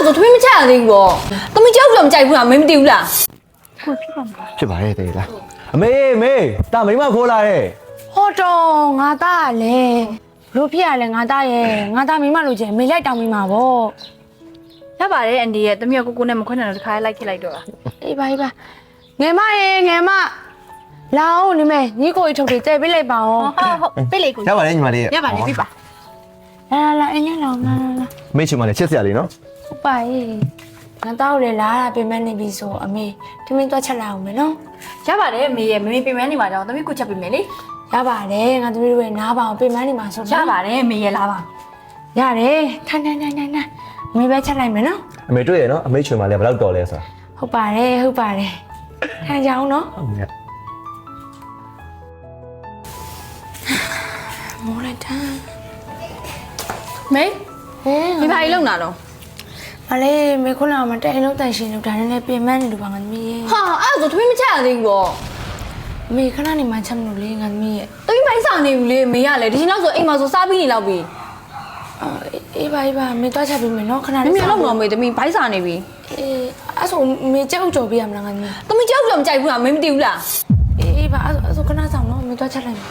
ဆိုသမီးမချရသေးဘူးပေါ့သမီးကြောက်ကြောင်မကြိုက်ဘူးလားမင်းမသိဘူးလား ဖြစ်ပါရဲ့တဲ့လားအမေတာမိမခိုးလာတဲ့ ဟောတော့ငါသားကလည်းဘလို့ဖြစ်ရလဲငါသားရဲ့ငါသားမိမလို့ချင်မေလိုက်တောင်းမိမှာပေါ့ ရပါတယ်အန်ဒီရဲ့သမီးကကိုကိုနဲ့မခွင့်နဲ့တော့တစ်ခါလိုက်ခဲ့လိုက်တော့တာ အေးပါအေးပါငယ်မရေငယ်မလာအောင်နေမယ်ညီကိုအထုတ်တွေတဲပေးလိုက်ပါဦး ဟုတ်ပြစ်လိုက်ကို ရပါတယ်ညီမလေး ရပါတယ်ပြပါ လာအင်းရလောင်လာ မိတ်ချင်မလေးချစ်စရာလေးနော် ဟုတ်ပါရဲ့ငါသားကိုလည်းလာတာပြင်မနေပြီဆိုအမေတမင်းသွားချက်လာအောင်မယ်နော် ရပါတယ်မေရဲ့မမေပြင်မနေပါကြောင်းသမီးကိုချက်ပြင်မယ်လေ ရပါတယ်ငါသမီးတို့ရဲ့နားပါအောင်ပြင်မနေမှာဆို ရပါတယ်မေရဲ့လာပါ ရတယ်ထိုင်အမေပဲချက်လိုက်မယ်နော် အမေတွေ့ရနော်အမေချင်မလေးဘယ်တော့တော်လဲဆိုတာ ဟုတ်ပါတယ်ထိုင်ကြအောင်နော် ဟုတ်ကဲ့ မိုးလိုက်တာ မေ ဟဲ့ ဒီဘာကြီးလုံတာတော့ မလေးမေခုနကမတိုင်လို့တန်ရှင်လို့ဒါနဲ့ပြင်မနေလို့ပါငါသမီးရဲ့ ဟာအဲ့ဒါဆိုသမီးမချရသေးဘူးပေါ့ မေခဏနေမှချက်မလို့လေငါသမီးရဲ့ သမီးမိုင်းဆောင်နေဘူးလေမေရလေဒီချိန်တော့ဆိုအိမ်မှာဆိုစားပြီးနေလောက်ပြီ အေးပါမေသွားချက်ပြီးမယ်နော်ခဏ မ လေး မေလောက်တော့မေသမီးဘိုက်စာနေပြီ အေးအဲ့ဆိုမေကြောက်ကြော်ပေးရမလားငါသမီး သမီးကြောက်ကြောင်မကြိုက်ဘူးလားမင်းမသိဘူးလား အေးပါအဲ့ဆိုခဏဆောင်နော်မေသွားချက်လိုက်မယ်